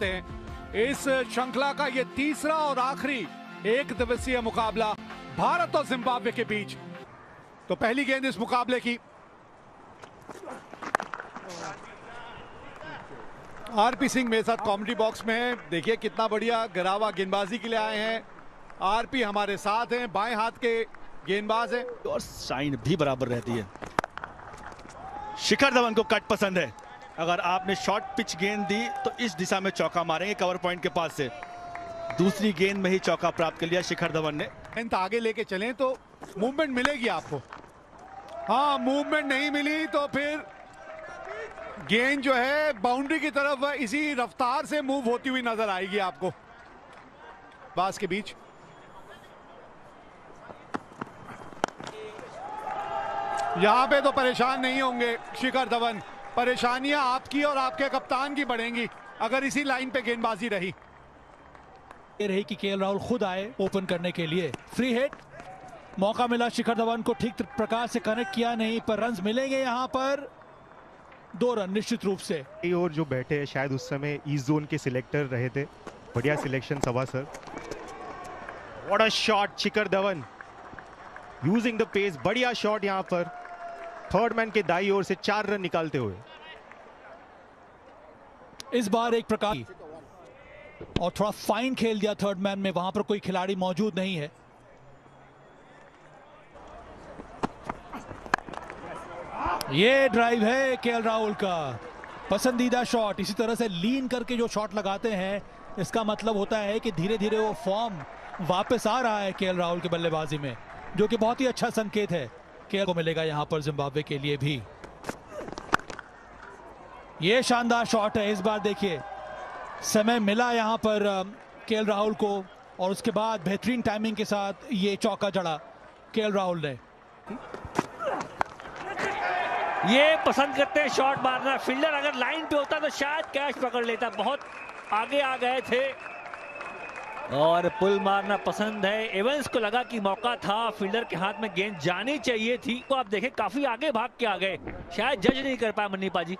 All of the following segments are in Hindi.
सकते हैं। इस श्रृंखला का ये तीसरा और आखिरी एक दिवसीय मुकाबला भारत और जिम्बाब्वे के बीच। तो पहली गेंद इस मुकाबले की आरपी सिंह मेरे साथ कॉमेडी बॉक्स में है। देखिए कितना बढ़िया गिरावा गेंदबाजी के लिए आए हैं। आरपी हमारे साथ हैं, बाएं हाथ के गेंदबाज हैं और साइन भी बराबर रहती है। शिखर धवन को कट पसंद है। अगर आपने शॉर्ट पिच गेंद दी तो इस दिशा में चौका मारेंगे कवर पॉइंट के पास से। दूसरी गेंद में ही चौका प्राप्त कर लिया शिखर धवन ने। गेंद आगे लेके चलें तो मूवमेंट मिलेगी आपको। हाँ, मूवमेंट नहीं मिली तो फिर गेंद जो है बाउंड्री की तरफ इसी रफ्तार से मूव होती हुई नजर आएगी आपको। बास के बीच यहां पे तो परेशान नहीं होंगे शिखर धवन। परेशानियां आपकी और आपके कप्तान की बढ़ेंगी अगर इसी लाइन पे गेंदबाजी रही। ये रही कि केएल राहुल खुद आए ओपन करने के लिए। फ्री हिट मौका मिला शिखर धवन को, ठीक प्रकार से कनेक्ट किया नहीं, पर रन्स मिलेंगे यहां पर। 2 रन निश्चित रूप से। और जो बैठे हैं शायद उस समय ईस्ट जोन के सिलेक्टर रहे थे। बढ़िया सिलेक्शन सवा sir. What a shot Shikhar Dhawan using the pace. बढ़िया शॉट यहां पर थर्ड मैन के दाई ओर से 4 रन निकालते हुए। इस बार एक प्रकार और थोड़ा फाइन खेल दिया थर्ड मैन में, वहां पर कोई खिलाड़ी मौजूद नहीं है। ये ड्राइव है केएल राहुल का पसंदीदा शॉट। इसी तरह से लीन करके जो शॉट लगाते हैं इसका मतलब होता है कि धीरे धीरे वो फॉर्म वापस आ रहा है केएल राहुल की बल्लेबाजी में, जो कि बहुत ही अच्छा संकेत है केएल को मिलेगा यहां पर जिम्बाब्वे के लिए भी। ये शानदार शॉट है। इस बार देखिए समय मिला यहां पर केएल राहुल को और उसके बाद बेहतरीन टाइमिंग के साथ ये चौका जड़ा केएल राहुल ने। ये पसंद करते हैं शॉट मारना। फील्डर अगर लाइन पे होता तो शायद कैच पकड़ लेता। बहुत आगे आ गए थे और पुल मारना पसंद है। एवंस को लगा कि मौका था, फील्डर के हाथ में गेंद जानी चाहिए थी। तो आप देखें काफी आगे भाग के आ गए, शायद जज नहीं कर पाया मन्नी पाजी।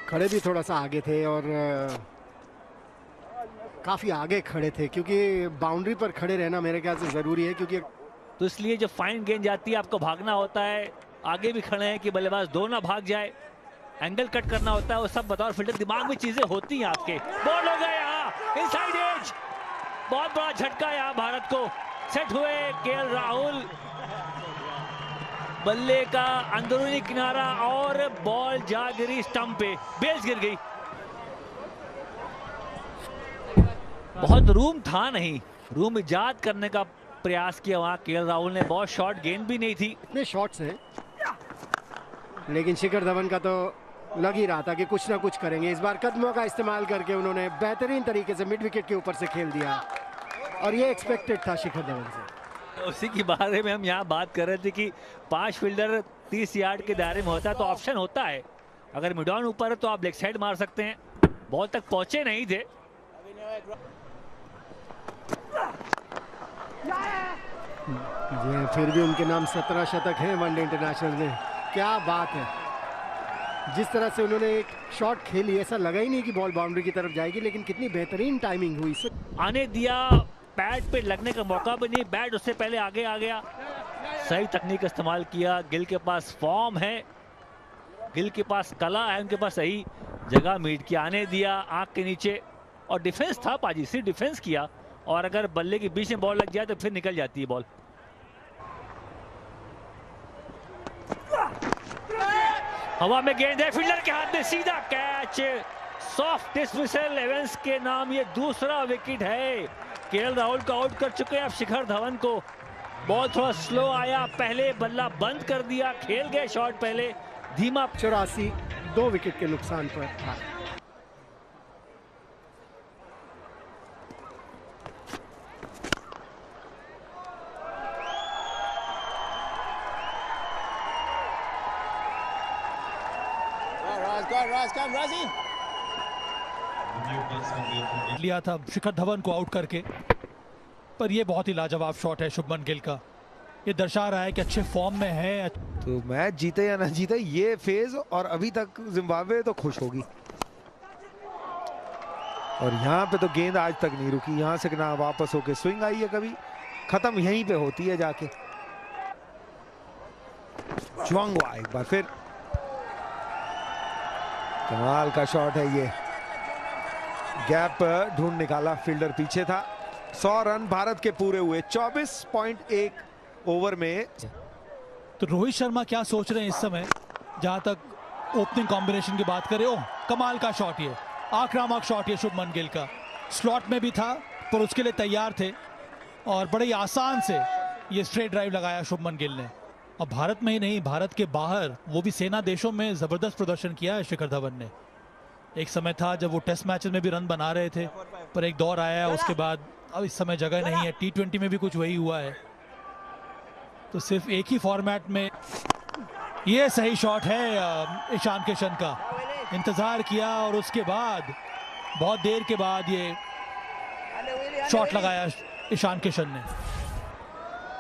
खड़े भी थोड़ा सा आगे थे और काफी आगे खड़े थे, क्योंकि बाउंड्री पर खड़े रहना मेरे ख्याल से जरूरी है। क्योंकि तो इसलिए जब फाइन गेंद जाती है आपको भागना होता है। आगे भी खड़े हैं कि बल्लेबाज दो ना भाग जाए, एंगल कट करना होता है, वो सब बतौर फील्डर दिमाग में चीजें होती हैं आपके। बॉल हो गया यहाँ इनसाइड एज। बहुत बड़ा झटका यहाँ भारत को। सेट हुए केएल राहुल, बल्ले का अंदरूनी किनारा और बॉल जा गिरी स्टंप पे, बेस गिर गई। बहुत रूम था नहीं, रूम इजाद करने का प्रयास किया वहां केएल राहुल ने। बहुत शॉर्ट गेंद भी नहीं थी। इतने शॉट्स हैं लेकिन शिखर धवन का तो लग ही रहा था कि कुछ ना कुछ करेंगे। इस बार कदमों का इस्तेमाल करके उन्होंने बेहतरीन तरीके से मिड विकेट के ऊपर से खेल दिया और ये एक्सपेक्टेड था शिखर धवन से। उसी के बारे में हम यहाँ बात कर रहे थे कि 5 फील्डर 30 यार्ड के दायरे में होता है तो ऑप्शन होता है। अगर मिड ऑन ऊपर है तो आप लेग साइड मार सकते हैं। बॉल तक पहुंचे नहीं थे। ये फिर भी उनके नाम 17 शतक हैं वनडे इंटरनेशनल में। क्या बात है, जिस तरह से उन्होंने एक शॉट खेली ऐसा लगा ही नहीं कि बॉल बाउंड्री की तरफ जाएगी, लेकिन कितनी बेहतरीन टाइमिंग हुई। आने दिया, बैट पे लगने का मौका भी नहीं, बैट उससे पहले आगे आ गया। सही तकनीक इस्तेमाल किया। गिल के पास फॉर्म है, गिल के पास कला है, उनके पास सही जगह मीट किया। आने दिया आंख के नीचे और डिफेंस था पाजी, सिर्फ डिफेंस किया और अगर बल्ले के बीच में बॉल लग जाए तो फिर निकल जाती है बॉल। हवा में गेंद है, फील्डर के हाथ में सीधा कैच, सॉफ्ट डिसमिसल। एवंस के नाम ये दूसरा विकेट है। केएल राहुल को आउट कर चुके हैं अब शिखर धवन को। बॉल थोड़ा स्लो आया, पहले बल्ला बंद कर दिया, खेल गए शॉट पहले धीमा। 84 2 विकेट के नुकसान पर था। लिया था शिखर धवन को आउट करके, पर यह बहुत ही लाजवाब शॉट है शुभमन गिल का। ये दर्शा रहा है कि अच्छे फॉर्म में है। तो मैच जीते या ना जीते ये फेज, और अभी तक जिम्बाब्वे तो खुश होगी। और यहाँ पे तो गेंद आज तक नहीं रुकी, यहाँ से ना वापस होके स्विंग आई है कभी, खत्म यहीं पे होती है जाके। जुआंगवा एक बार फिर, कमाल का शॉट है ये, गैप ढूंढ निकाला, फील्डर पीछे था। 100 रन भारत के पूरे हुए 24.1 ओवर में। तो रोहित शर्मा क्या सोच रहे हैं इस समय, जहां तक ओपनिंग कॉम्बिनेशन की बात करें। ओह कमाल का शॉट, ये आक्रामक शॉट ये शुभमन गिल का, स्लॉट में भी था पर उसके लिए तैयार थे और बड़े ही आसान से ये स्ट्रेट ड्राइव लगाया शुभमन गिल ने। और भारत में ही नहीं, भारत के बाहर, वो भी सेना देशों में जबरदस्त प्रदर्शन किया है शिखर धवन ने। एक समय था जब वो टेस्ट मैचेस में भी रन बना रहे थे, पर एक दौर आया है उसके बाद अब इस समय जगह नहीं है। T20 में भी कुछ वही हुआ है, तो सिर्फ एक ही फॉर्मेट में। ये सही शॉट है ईशान किशन का, इंतजार किया और उसके बाद बहुत देर के बाद ये शॉट लगाया ईशान किशन ने।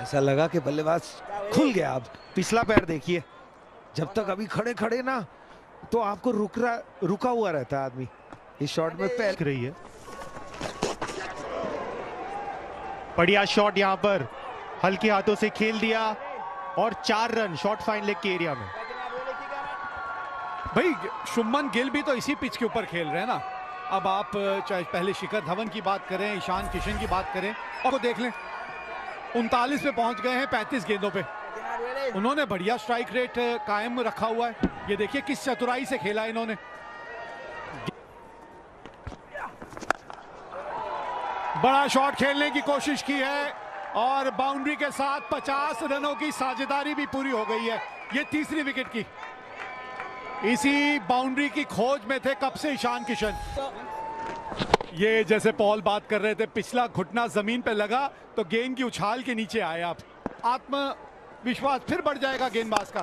ऐसा लगा कि बल्लेबाज खुल गया। अब पिछला पैर देखिए, जब तक अभी खड़े खड़े ना तो आपको रुका हुआ रहता है आदमी, इस शॉट में पैर रही है। बढ़िया शॉट यहाँ पर, हल्के हाथों से खेल दिया और 4 रन शॉर्ट फाइन लेग के एरिया में। भाई शुभमन गिल भी तो इसी पिच के ऊपर खेल रहे हैं ना। अब आप चाहे पहले शिखर धवन की बात करें, ईशान किशन की बात करें, और देख लें 39 पे पहुंच गए हैं 35 गेंदों पे। उन्होंने बढ़िया स्ट्राइक रेट कायम रखा हुआ है। ये देखिए किस चतुराई से खेला इन्होंने। बड़ा शॉट खेलने की कोशिश की है और बाउंड्री के साथ 50 रनों की साझेदारी भी पूरी हो गई है। ये तीसरी विकेट की, इसी बाउंड्री की खोज में थे कब से ईशान किशन। ये जैसे पॉल बात कर रहे थे, पिछला घुटना जमीन पे लगा तो गेंद की उछाल के नीचे आए आप, आत्मविश्वास फिर बढ़ जाएगा गेंदबाज का।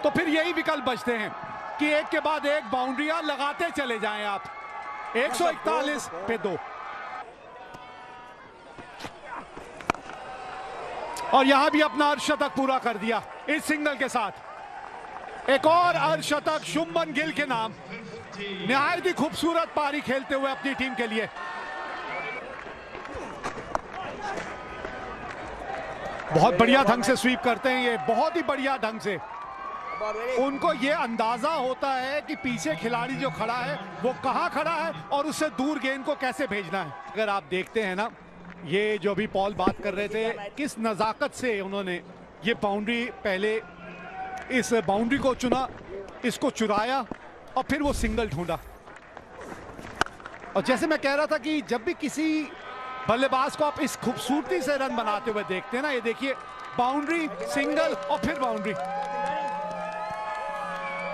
तो फिर यही विकल्प बचते हैं कि एक के बाद एक बाउंड्रियां लगाते चले जाएं आप। 141 पे 2 और यहां भी अपना अर्धशतक पूरा कर दिया इस सिंगल के साथ। एक और अर्धशतक शुभमन गिल के नाम। निहायत ही खूबसूरत पारी खेलते हुए अपनी टीम के लिए। बहुत बढ़िया ढंग से स्वीप करते हैं ये, बहुत ही बढ़िया ढंग से। उनको ये अंदाजा होता है कि पीछे खिलाड़ी जो खड़ा है वो कहां खड़ा है और उससे दूर गेंद को कैसे भेजना है। अगर आप देखते हैं ना, ये जो भी पॉल बात कर रहे थे, किस नजाकत से उन्होंने ये बाउंड्री, पहले इस बाउंड्री को चुना, इसको चुराया और फिर वो सिंगल ढूंढा। और जैसे मैं कह रहा था कि जब भी किसी बल्लेबाज को आप इस खूबसूरती से रन बनाते हुए देखते हैं ना, ये देखिए बाउंड्री, सिंगल और फिर बाउंड्री।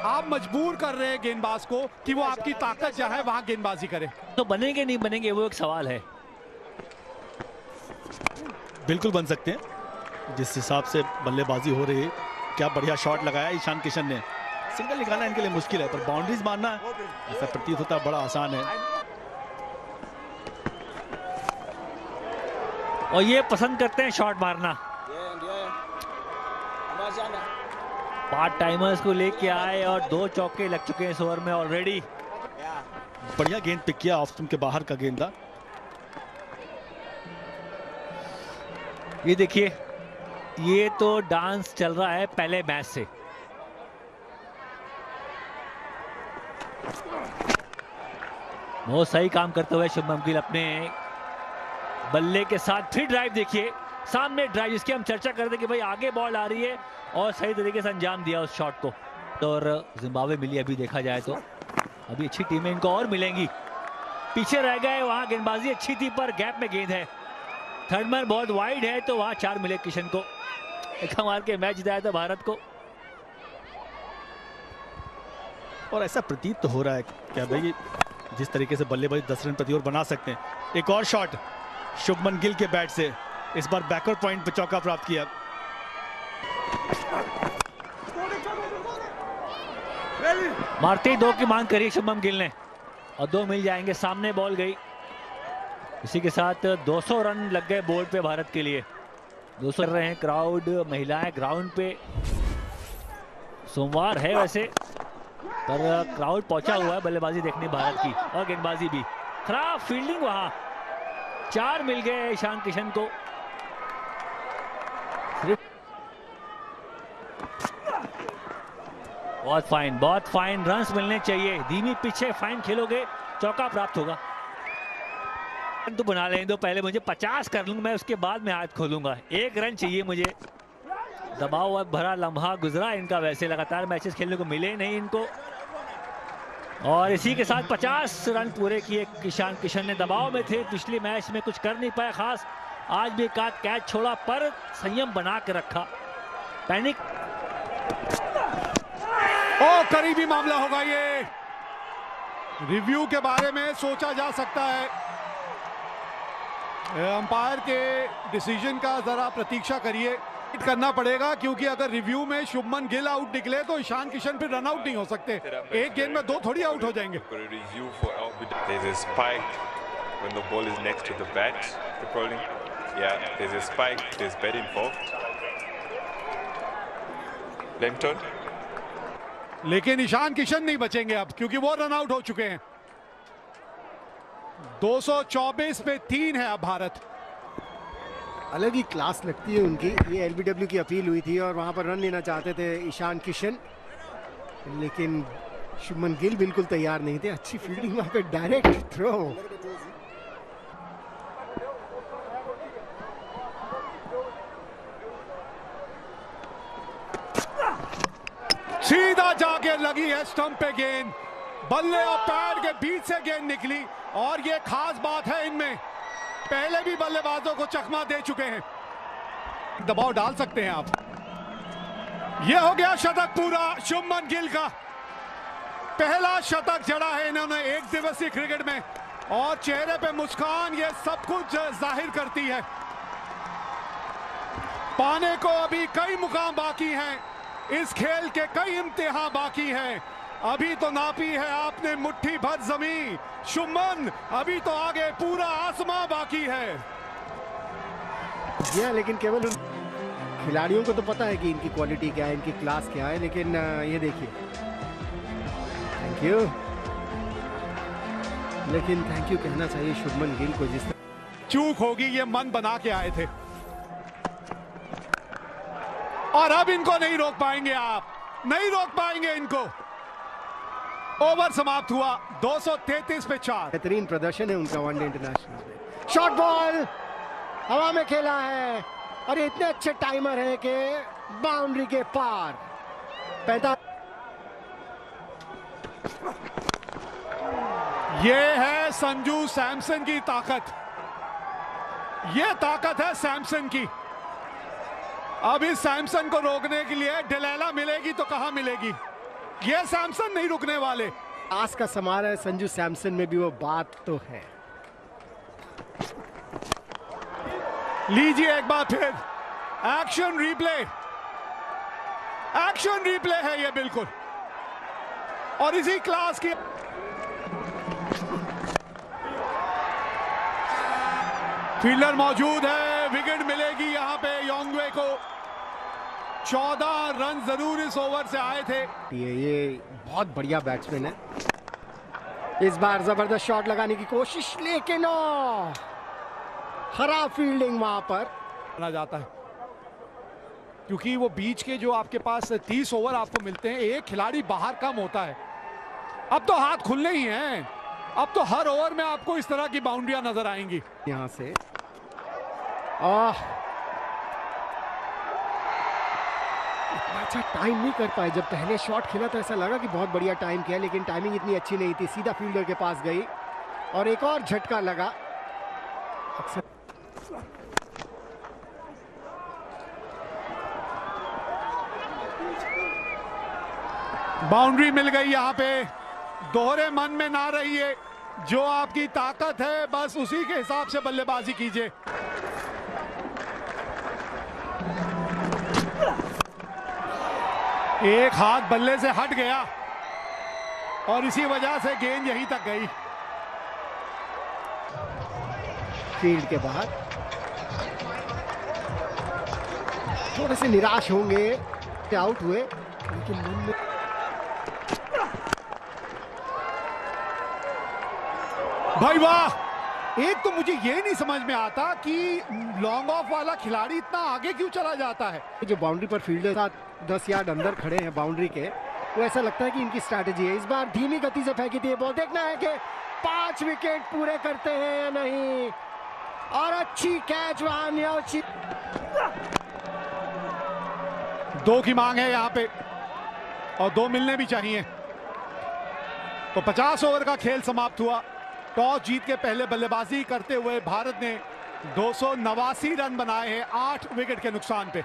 आप मजबूर कर रहे हैं गेंदबाज को कि वो आपकी ताकत जहां है वहां गेंदबाजी करे। तो बनेंगे नहीं बनेंगे वो एक सवाल है। बिल्कुल बन सकते हैं, जिस हिसाब से बल्लेबाजी हो रही है। क्या बढ़िया शॉट लगाया ईशान किशन ने। सिंगल निकालना इनके लिए मुश्किल है, पर बाउंड्रीज मारना ऐसा प्रतीत होता है बड़ा आसान है। और ये पसंद करते हैं शॉट मारना। पार्ट टाइमर्स को लेके आए और 2 चौके लग चुके हैं इस ओवर में ऑलरेडी। बढ़िया गेंद पिक किया, ऑफ स्टंप के बाहर का गेंद था। ये देखिए, ये तो डांस चल रहा है पहले मैच से। बहुत सही काम करते हुए शुभमन गिल अपने बल्ले के साथ। फिर ड्राइव देखिए, सामने ड्राइव जिसकी हम चर्चा कर रहे थे कि भाई आगे बॉल आ रही है और सही तरीके से अंजाम दिया उस शॉट को। तो और जिम्बाब्वे मिली अभी देखा जाए तो, अभी अच्छी टीमें इनको और मिलेंगी। पीछे रह गए, वहां गेंदबाजी अच्छी थी पर गैप में गेंद है। थर्ड मैन बहुत वाइड है तो वहां 4 मिले किशन को। एक मार के मैच जिताया था भारत को। और ऐसा प्रतीत तो हो रहा है क्या भाई, जिस तरीके से बल्लेबाजी 10 रन प्रति ओवर बना सकते हैं। एक और शॉट शुभमन गिल के बैट से, इस बार बैकवर्ड पॉइंट पे चौका प्राप्त किया। मारते ही 2 की मांग करी शुभमन गिल ने और 2 मिल जाएंगे। सामने बॉल गई, इसी के साथ 200 रन लग गए बोर्ड पे भारत के लिए। 200 कर रहे हैं क्राउड, महिलाएं ग्राउंड पे। सोमवार है वैसे, पर क्राउड पहुंचा हुआ है बल्लेबाजी देखने भारत की और गेंदबाजी भी। खराब फील्डिंग वहां। 4 मिल गए ईशान किशन को। बहुत फाइन रन्स मिलने चाहिए। धीमी पीछे फाइन खेलोगे चौका प्राप्त होगा। तो बना लेने दो, पहले मुझे 50 कर लूंगा मैं, उसके बाद मैं हाथ खोलूंगा। 1 रन चाहिए मुझे। दबाव भरा लम्हा गुजरा इनका, वैसे लगातार मैचेस खेलने को मिले नहीं इनको, और इसी के साथ 50 रन पूरे किए ईशान किशन ने। दबाव में थे, पिछले मैच में कुछ कर नहीं पाए खास, आज भी एक आध कैच छोड़ा पर संयम बना के रखा। पैनिक करीबी मामला होगा ये। रिव्यू के बारे में सोचा जा सकता है। अंपायर के डिसीजन का जरा प्रतीक्षा करिए, करना पड़ेगा, क्योंकि अगर रिव्यू में शुभमन गिल आउट निकले तो ईशान किशन फिर रन आउट नहीं हो सकते। एक गेंद में 2 थोड़ी आउट हो जाएंगे। लेकिन ईशान किशन नहीं बचेंगे अब, क्योंकि वो रन आउट हो चुके हैं। 224 पे 3 है अब भारत। अलग ही क्लास लगती है उनकी। ये एलबीडब्ल्यू की अपील हुई थी और वहां पर रन लेना चाहते थे ईशान किशन, लेकिन शुभमन गिल बिल्कुल तैयार नहीं थे। अच्छी फील्डिंग वहां पे, डायरेक्ट थ्रो। सीधा जाके लगी है स्टंप पे गेंद, बल्ले और पैड के बीच से गेंद निकली। और ये खास बात है इनमें, पहले भी बल्लेबाजों को चकमा दे चुके हैं। दबाव डाल सकते हैं आप। ये हो गया शतक पूरा शुभमन गिल का। पहला शतक जड़ा है इन्होंने एक दिवसीय क्रिकेट में, और चेहरे पे मुस्कान ये सब कुछ जाहिर करती है। पाने को अभी कई मुकाम बाकी हैं, इस खेल के कई इम्तिहान बाकी हैं। अभी तो नापी है आपने मुट्ठी भर जमीन शुभमन, अभी तो आगे पूरा आसमां बाकी है। लेकिन केवल उन खिलाड़ियों को तो पता है कि इनकी क्वालिटी क्या है, इनकी क्लास क्या है, लेकिन ये देखिए, थैंक यू, लेकिन थैंक यू कहना चाहिए शुभमन गिल को। जिस चूक होगी ये मन बना के आए थे, और अब इनको नहीं रोक पाएंगे, आप नहीं रोक पाएंगे इनको। ओवर समाप्त हुआ 233 पे 4। बेहतरीन प्रदर्शन है उनका वनडे इंटरनेशनल में। शॉर्ट बॉल हवा में खेला है, और इतने अच्छे टाइमर है कि बाउंड्री के पार। 45। ये है संजू सैमसन की ताकत, ये ताकत है सैमसन की। अब इस सैमसन को रोकने के लिए डिलैला मिलेगी तो कहां मिलेगी, ये सैमसन नहीं रुकने वाले। आज का समारोह है, संजू सैमसन में भी वो बात तो है। लीजिए एक बार फिर एक्शन रिप्ले, एक्शन रिप्ले है ये बिल्कुल, और इसी क्लास की। फील्डर मौजूद है, विकेट मिलेगी यहां पे योंगवे को। 14 रन जरूर इस ओवर से आए थे। ये बहुत बढ़िया बैट्समैन है। इस बार जबरदस्त शॉट लगाने की कोशिश, लेकिन खराब फील्डिंग वहां पर माना जाता है, क्योंकि वो बीच के जो आपके पास 30 ओवर आपको मिलते हैं, एक खिलाड़ी बाहर कम होता है। अब तो हाथ खुलने ही हैं, अब तो हर ओवर में आपको इस तरह की बाउंड्रियां नजर आएंगी। यहां से इतना अच्छा टाइम नहीं कर पाए। जब पहले शॉट खेला तो ऐसा लगा कि बहुत बढ़िया टाइम किया, लेकिन टाइमिंग इतनी अच्छी नहीं थी। सीधा फील्डर के पास गई और एक और झटका लगा। बाउंड्री मिल गई यहां पे। दोहरे मन में ना रहिए, जो आपकी ताकत है बस उसी के हिसाब से बल्लेबाजी कीजिए। एक हाथ बल्ले से हट गया और इसी वजह से गेंद यहीं तक गई। फील्ड के बाहर थोड़े से निराश होंगे, आउट हुए, लेकिन मन में भाई वाह! एक तो मुझे ये नहीं समझ में आता कि लॉन्ग ऑफ वाला खिलाड़ी इतना आगे क्यों चला जाता है। जो बाउंड्री पर फील्डर 10 यार्ड अंदर खड़े हैं बाउंड्री के, वो ऐसा लगता है कि इनकी स्ट्रैटेजी है। इस बार धीमी गति से फेंकी थी बॉल, देखना है कि 5 विकेट पूरे करते हैं या नहीं। और अच्छी कैच वहां, 2 की मांग है यहाँ पे और 2 मिलने भी चाहिए। तो 50 ओवर का खेल समाप्त हुआ। टॉस जीत के पहले बल्लेबाजी करते हुए भारत ने 289 रन बनाए हैं 8 विकेट के नुकसान पे।